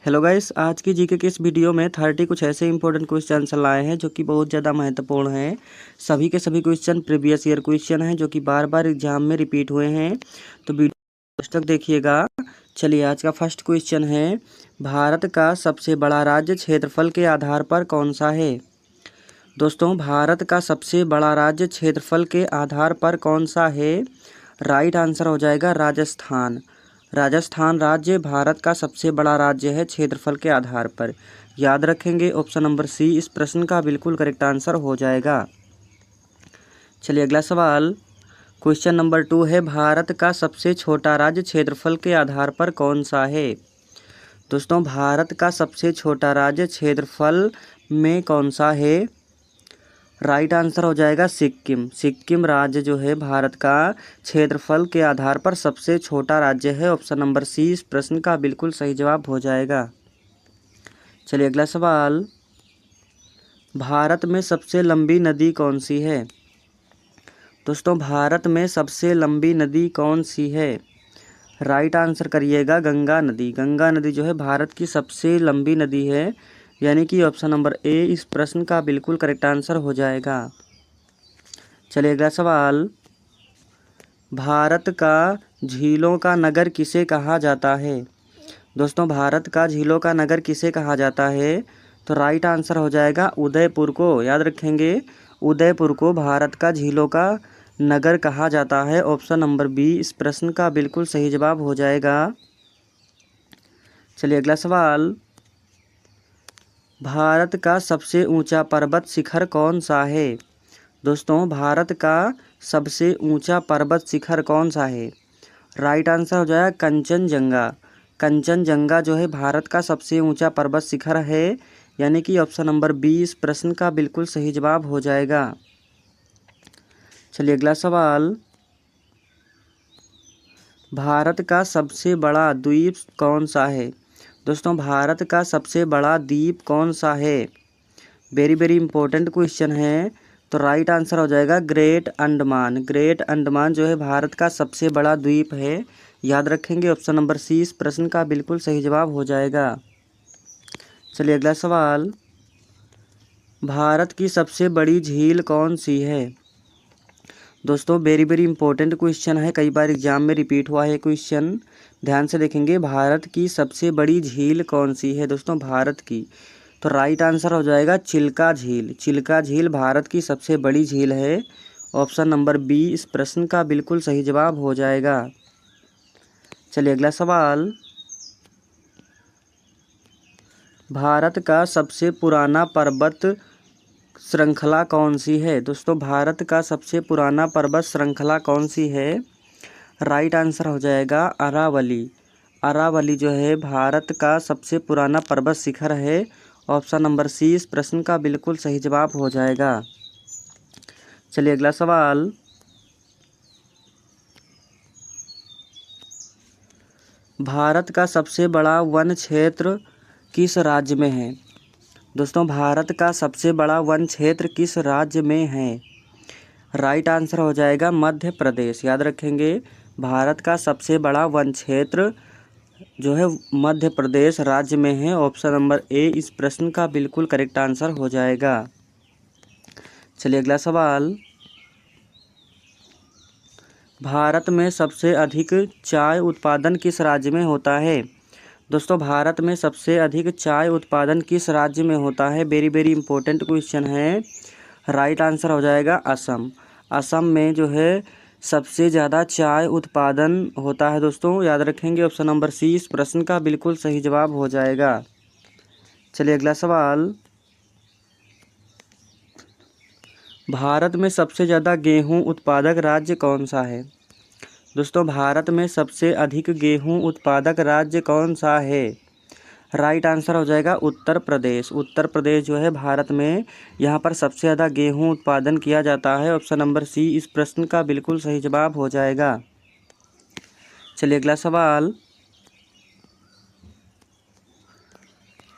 Hello guys, आज की GK के इस वीडियो में 30 कुछ ऐसे इंपॉर्टेंट क्वेश्चन लाए हैं जो कि बहुत ज़्यादा महत्वपूर्ण हैं। सभी के सभी क्वेश्चन प्रीवियस ईयर क्वेश्चन हैं जो कि बार बार एग्जाम में रिपीट हुए हैं। तो वीडियो तक देखिएगा। चलिए, आज का फर्स्ट क्वेश्चन है, भारत का सबसे बड़ा राज्य क्षेत्रफल के आधार पर कौन सा है। दोस्तों, भारत का सबसे बड़ा राज्य क्षेत्रफल के आधार पर कौन सा है। राइट आंसर हो जाएगा राजस्थान। राजस्थान राज्य भारत का सबसे बड़ा राज्य है क्षेत्रफल के आधार पर। याद रखेंगे, ऑप्शन नंबर सी इस प्रश्न का बिल्कुल करेक्ट आंसर हो जाएगा। चलिए अगला सवाल, क्वेश्चन नंबर 2 है, भारत का सबसे छोटा राज्य क्षेत्रफल के आधार पर कौन सा है। दोस्तों, भारत का सबसे छोटा राज्य क्षेत्रफल में कौन सा है। राइट आंसर हो जाएगा सिक्किम। सिक्किम राज्य जो है भारत का क्षेत्रफल के आधार पर सबसे छोटा राज्य है। ऑप्शन नंबर सी इस प्रश्न का बिल्कुल सही जवाब हो जाएगा। चलिए अगला सवाल, भारत में सबसे लंबी नदी कौन सी है। दोस्तों, भारत में सबसे लंबी नदी कौन सी है। राइट आंसर करिएगा गंगा नदी। गंगा नदी जो है भारत की सबसे लंबी नदी है, यानी कि ऑप्शन नंबर ए इस प्रश्न का बिल्कुल करेक्ट आंसर हो जाएगा। चलिए अगला सवाल, भारत का झीलों का नगर किसे कहा जाता है। दोस्तों, भारत का झीलों का नगर किसे कहा जाता है। तो राइट आंसर हो जाएगा उदयपुर को। याद रखेंगे, उदयपुर को भारत का झीलों का नगर कहा जाता है। ऑप्शन नंबर बी इस प्रश्न का बिल्कुल सही जवाब हो जाएगा। चलिए अगला सवाल, भारत का सबसे ऊंचा पर्वत शिखर कौन सा है। दोस्तों, भारत का सबसे ऊंचा पर्वत शिखर कौन सा है। राइट आंसर हो जाएगा कंचनजंगा। कंचनजंगा जो है भारत का सबसे ऊंचा पर्वत शिखर है, यानी कि ऑप्शन नंबर बी इस प्रश्न का बिल्कुल सही जवाब हो जाएगा। चलिए अगला सवाल, भारत का सबसे बड़ा द्वीप कौन सा है। दोस्तों, भारत का सबसे बड़ा द्वीप कौन सा है। वेरी वेरी इंपॉर्टेंट क्वेश्चन है। तो राइट आंसर हो जाएगा ग्रेट अंडमान। ग्रेट अंडमान जो है भारत का सबसे बड़ा द्वीप है। याद रखेंगे, ऑप्शन नंबर सी इस प्रश्न का बिल्कुल सही जवाब हो जाएगा। चलिए अगला सवाल, भारत की सबसे बड़ी झील कौन सी है। दोस्तों, वेरी वेरी इंपॉर्टेंट क्वेश्चन है, कई बार एग्जाम में रिपीट हुआ है क्वेश्चन। ध्यान से देखेंगे, भारत की सबसे बड़ी झील कौन सी है। दोस्तों, भारत की तो राइट आंसर हो जाएगा चिल्का झील। चिल्का झील भारत की सबसे बड़ी झील है। ऑप्शन नंबर बी इस प्रश्न का बिल्कुल सही जवाब हो जाएगा। चलिए अगला सवाल, भारत का सबसे पुराना पर्वत श्रृंखला कौन सी है। दोस्तों, भारत का सबसे पुराना पर्वत श्रृंखला कौन सी है। राइट आंसर हो जाएगा अरावली। अरावली जो है भारत का सबसे पुराना पर्वत शिखर है। ऑप्शन नंबर सी इस प्रश्न का बिल्कुल सही जवाब हो जाएगा। चलिए अगला सवाल, भारत का सबसे बड़ा वन क्षेत्र किस राज्य में है। दोस्तों, भारत का सबसे बड़ा वन क्षेत्र किस राज्य में है। राइट आंसर हो जाएगा मध्य प्रदेश। याद रखेंगे, भारत का सबसे बड़ा वन क्षेत्र जो है मध्य प्रदेश राज्य में है। ऑप्शन नंबर ए इस प्रश्न का बिल्कुल करेक्ट आंसर हो जाएगा। चलिए अगला सवाल, भारत में सबसे अधिक चाय उत्पादन किस राज्य में होता है। दोस्तों, भारत में सबसे अधिक चाय उत्पादन किस राज्य में होता है। वेरी वेरी इंपॉर्टेंट क्वेश्चन है। राइट आंसर हो जाएगा असम। असम में जो है सबसे ज़्यादा चाय उत्पादन होता है। दोस्तों, याद रखेंगे, ऑप्शन नंबर सी इस प्रश्न का बिल्कुल सही जवाब हो जाएगा। चलिए अगला सवाल, भारत में सबसे ज़्यादा गेहूं उत्पादक राज्य कौन सा है। दोस्तों, भारत में सबसे अधिक गेहूं उत्पादक राज्य कौन सा है। राइट आंसर हो जाएगा उत्तर प्रदेश। उत्तर प्रदेश जो है भारत में, यहाँ पर सबसे ज़्यादा गेहूं उत्पादन किया जाता है। ऑप्शन नंबर सी इस प्रश्न का बिल्कुल सही जवाब हो जाएगा। चलिए अगला सवाल,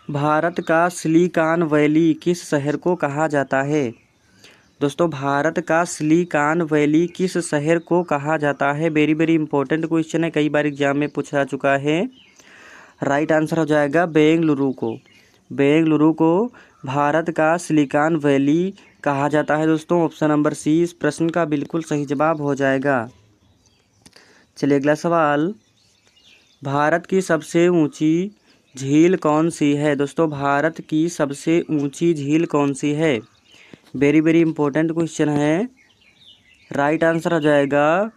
भारत का सिलिकॉन वैली किस शहर को कहा जाता है। दोस्तों, भारत का सिलिकॉन वैली किस शहर को कहा जाता है। वेरी वेरी इंपॉर्टेंट क्वेश्चन है, कई बार एग्जाम में पूछा चुका है। राइट आंसर हो जाएगा बेंगलुरु को। बेंगलुरु को भारत का सिलिकॉन वैली कहा जाता है दोस्तों। ऑप्शन नंबर सी इस प्रश्न का बिल्कुल सही जवाब हो जाएगा। चलिए अगला सवाल, भारत की सबसे ऊंची झील कौन सी है दोस्तों? भारत की सबसे ऊंची झील कौन सी है? वेरी वेरी इंपॉर्टेंट क्वेश्चन है। राइट आंसर हो जाएगा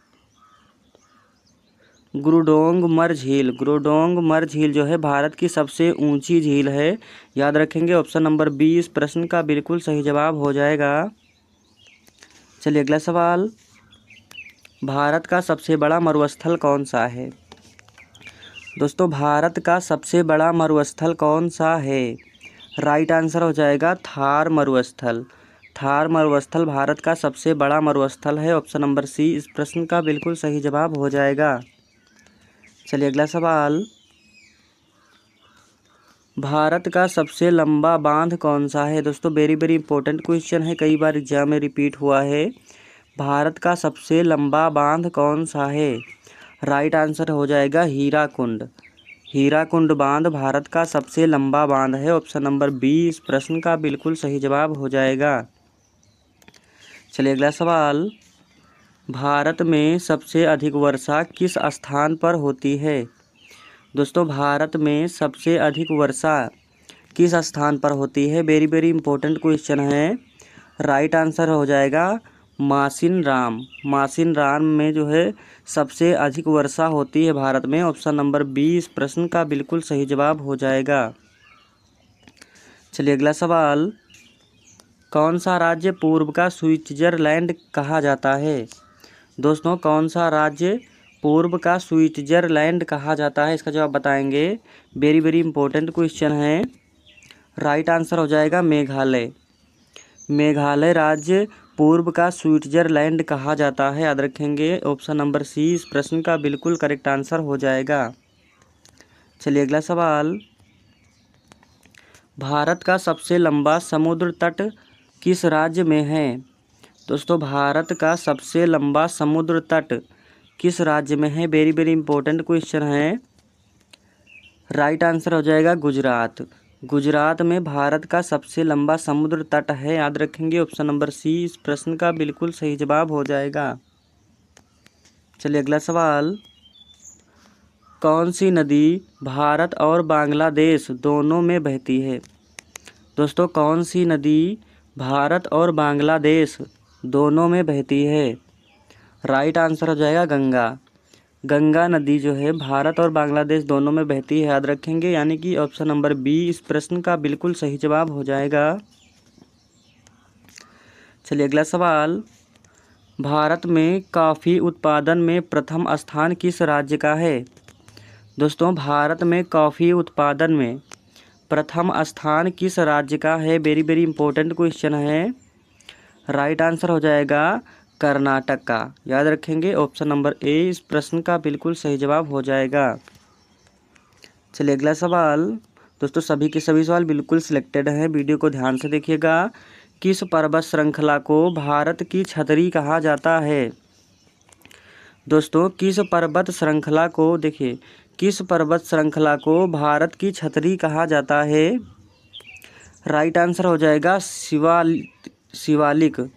गुरुडोंगमर झील। गुरुडोंगमर झील जो है भारत की सबसे ऊंची झील है, याद रखेंगे। ऑप्शन नंबर बी इस प्रश्न का बिल्कुल सही जवाब हो जाएगा। चलिए अगला सवाल, भारत का सबसे बड़ा मरुस्थल कौन सा है? दोस्तों भारत का सबसे बड़ा मरुस्थल कौन सा है? राइट आंसर हो जाएगा थार मरुस्थल। थार मरुस्थल भारत का सबसे बड़ा मरुस्थल है। ऑप्शन नंबर सी इस प्रश्न का बिल्कुल सही जवाब हो जाएगा। चलिए अगला सवाल, भारत का सबसे लंबा बांध कौन सा है? दोस्तों वेरी वेरी इंपॉर्टेंट क्वेश्चन है, कई बार एग्जाम में रिपीट हुआ है। भारत का सबसे लंबा बांध कौन सा है? राइट आंसर हो जाएगा हीराकुंड। हीराकुंड बांध भारत का सबसे लंबा बांध है। ऑप्शन नंबर बी इस प्रश्न का बिल्कुल सही जवाब हो जाएगा। चलिए अगला सवाल, भारत में सबसे अधिक वर्षा किस स्थान पर होती है? दोस्तों भारत में सबसे अधिक वर्षा किस स्थान पर होती है? वेरी वेरी इंपॉर्टेंट क्वेश्चन है। राइट आंसर हो जाएगा मासिनराम। मासिनराम में जो है सबसे अधिक वर्षा होती है भारत में। ऑप्शन नंबर बी इस प्रश्न का बिल्कुल सही जवाब हो जाएगा। चलिए अगला सवाल, कौन सा राज्य पूर्व का स्विट्जरलैंड कहा जाता है? दोस्तों कौन सा राज्य पूर्व का स्विट्जरलैंड कहा जाता है? इसका जवाब बताएंगे। वेरी वेरी इंपॉर्टेंट क्वेश्चन है। राइट आंसर हो जाएगा मेघालय। मेघालय राज्य पूर्व का स्विट्जरलैंड कहा जाता है, याद रखेंगे। ऑप्शन नंबर सी इस प्रश्न का बिल्कुल करेक्ट आंसर हो जाएगा। चलिए अगला सवाल, भारत का सबसे लंबा समुद्र तट किस राज्य में है? दोस्तों भारत का सबसे लंबा समुद्र तट किस राज्य में है? वेरी वेरी इंपॉर्टेंट क्वेश्चन है। राइट आंसर हो जाएगा गुजरात। गुजरात में भारत का सबसे लंबा समुद्र तट है, याद रखेंगे। ऑप्शन नंबर सी इस प्रश्न का बिल्कुल सही जवाब हो जाएगा। चलिए अगला सवाल, कौन सी नदी भारत और बांग्लादेश दोनों में बहती है? दोस्तों कौन सी नदी भारत और बांग्लादेश दोनों में बहती है? राइट आंसर हो जाएगा गंगा। गंगा नदी जो है भारत और बांग्लादेश दोनों में बहती है, याद रखेंगे। यानी कि ऑप्शन नंबर बी इस प्रश्न का बिल्कुल सही जवाब हो जाएगा। चलिए अगला सवाल, भारत में कॉफ़ी उत्पादन में प्रथम स्थान किस राज्य का है? दोस्तों भारत में कॉफ़ी उत्पादन में प्रथम स्थान किस राज्य का है? वेरी वेरी इंपॉर्टेंट क्वेश्चन है। राइट आंसर हो जाएगा कर्नाटक का, याद रखेंगे। ऑप्शन नंबर ए इस प्रश्न का बिल्कुल सही जवाब हो जाएगा। चलिए अगला सवाल, दोस्तों सभी के सभी सवाल बिल्कुल सिलेक्टेड हैं, वीडियो को ध्यान से देखिएगा। किस पर्वत श्रृंखला को भारत की छतरी कहा जाता है? दोस्तों किस पर्वत श्रृंखला को, देखिए, किस पर्वत श्रृंखला को भारत की छतरी कहा जाता है? राइट आंसर हो जाएगा शिवालिक।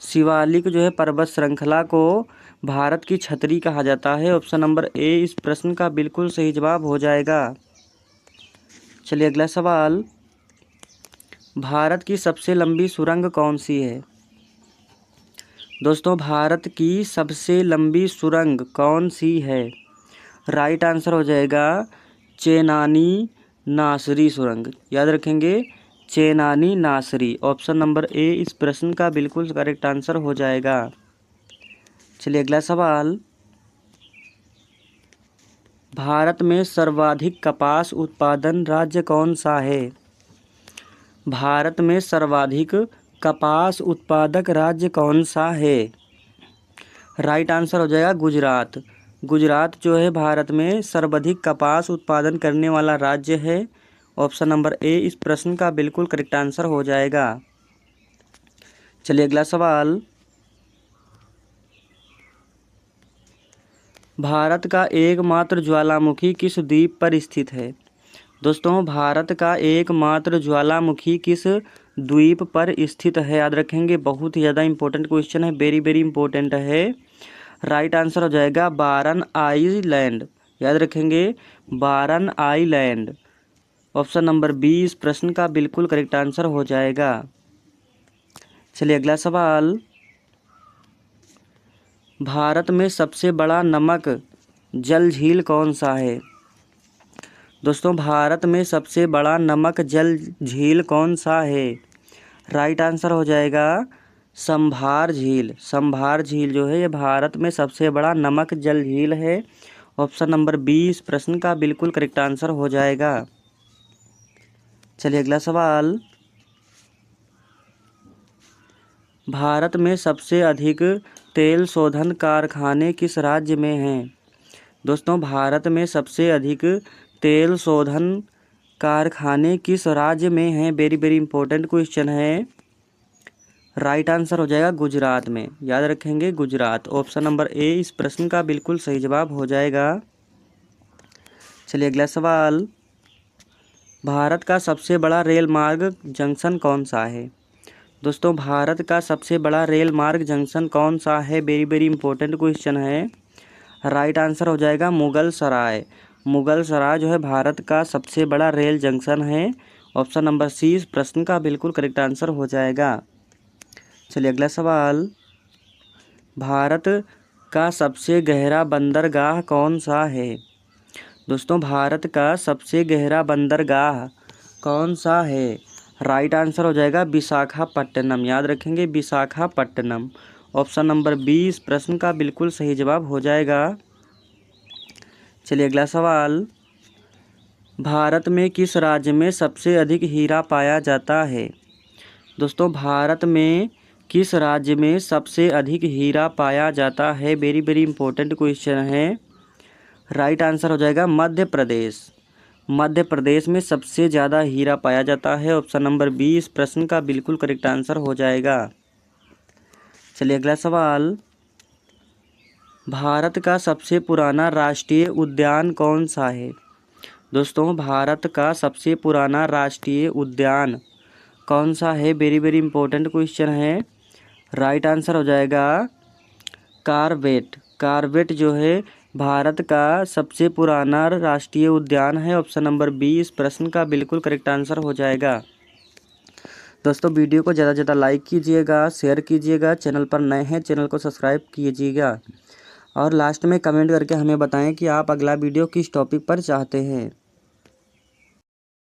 शिवालिक जो है पर्वत श्रृंखला को भारत की छतरी कहा जाता है। ऑप्शन नंबर ए इस प्रश्न का बिल्कुल सही जवाब हो जाएगा। चलिए अगला सवाल, भारत की सबसे लंबी सुरंग कौन सी है? दोस्तों भारत की सबसे लंबी सुरंग कौन सी है? राइट आंसर हो जाएगा चेनानी नासरी सुरंग, याद रखेंगे। चेनानी नासरी, ऑप्शन नंबर ए इस प्रश्न का बिल्कुल करेक्ट आंसर हो जाएगा। चलिए अगला सवाल, भारत में सर्वाधिक कपास उत्पादन राज्य कौन सा है? भारत में सर्वाधिक कपास उत्पादक राज्य कौन सा है? राइट आंसर हो जाएगा गुजरात। गुजरात जो है भारत में सर्वाधिक कपास उत्पादन करने वाला राज्य है। ऑप्शन नंबर ए इस प्रश्न का बिल्कुल करेक्ट आंसर हो जाएगा। चलिए अगला सवाल, भारत का एकमात्र ज्वालामुखी किस द्वीप पर स्थित है? दोस्तों भारत का एकमात्र ज्वालामुखी किस द्वीप पर स्थित है? याद रखेंगे, बहुत ही ज़्यादा इंपॉर्टेंट क्वेश्चन है, वेरी वेरी इंपॉर्टेंट है। राइट आंसर हो जाएगा बारन आइलैंड। याद रखेंगे, बारन आइलैंड। ऑप्शन नंबर 20 प्रश्न का बिल्कुल करेक्ट आंसर हो जाएगा। चलिए अगला सवाल, भारत में सबसे बड़ा नमक जल झील कौन सा है? दोस्तों भारत में सबसे बड़ा नमक जल झील कौन सा है? राइट आंसर हो जाएगा संभार झील। संभार झील जो है ये भारत में सबसे बड़ा नमक जल झील है। ऑप्शन नंबर 20 प्रश्न का बिल्कुल करेक्ट आंसर हो जाएगा। चलिए अगला सवाल, भारत में सबसे अधिक तेल शोधन कारखाने किस राज्य में हैं? दोस्तों भारत में सबसे अधिक तेल शोधन कारखाने किस राज्य में हैं? वेरी वेरी इंपॉर्टेंट क्वेश्चन है। राइट आंसर हो जाएगा गुजरात में। याद रखेंगे गुजरात। ऑप्शन नंबर ए इस प्रश्न का बिल्कुल सही जवाब हो जाएगा। चलिए अगला सवाल, भारत का सबसे बड़ा रेल मार्ग जंक्शन कौन सा है? दोस्तों भारत का सबसे बड़ा रेल मार्ग जंक्शन कौन सा है? वेरी वेरी इंपॉर्टेंट क्वेश्चन है। राइट आंसर हो जाएगा मुगल सराय। मुगल सराय जो है भारत का सबसे बड़ा रेल जंक्शन है। ऑप्शन नंबर सी इस प्रश्न का बिल्कुल करेक्ट आंसर हो जाएगा। चलिए अगला सवाल, भारत का सबसे गहरा बंदरगाह कौन सा है? दोस्तों भारत का सबसे गहरा बंदरगाह कौन सा है? राइट आंसर हो जाएगा विशाखापट्टनम। याद रखेंगे विशाखापट्टनम। ऑप्शन नंबर 20 प्रश्न का बिल्कुल सही जवाब हो जाएगा। चलिए अगला सवाल, भारत में किस राज्य में सबसे अधिक हीरा पाया जाता है? दोस्तों भारत में किस राज्य में सबसे अधिक हीरा पाया जाता है? वेरी वेरी इंपॉर्टेंट क्वेश्चन है। राइट आंसर हो जाएगा मध्य प्रदेश। मध्य प्रदेश में सबसे ज़्यादा हीरा पाया जाता है। ऑप्शन नंबर 20 प्रश्न का बिल्कुल करेक्ट आंसर हो जाएगा। चलिए अगला सवाल, भारत का सबसे पुराना राष्ट्रीय उद्यान कौन सा है? दोस्तों भारत का सबसे पुराना राष्ट्रीय उद्यान कौन सा है? वेरी वेरी इंपॉर्टेंट क्वेश्चन है। राइट आंसर हो जाएगा कॉर्बेट। कॉर्बेट जो है भारत का सबसे पुराना राष्ट्रीय उद्यान है। ऑप्शन नंबर 20 प्रश्न का बिल्कुल करेक्ट आंसर हो जाएगा। दोस्तों वीडियो को ज़्यादा से ज़्यादा लाइक कीजिएगा, शेयर कीजिएगा, चैनल पर नए हैं चैनल को सब्सक्राइब कीजिएगा और लास्ट में कमेंट करके हमें बताएं कि आप अगला वीडियो किस टॉपिक पर चाहते हैं।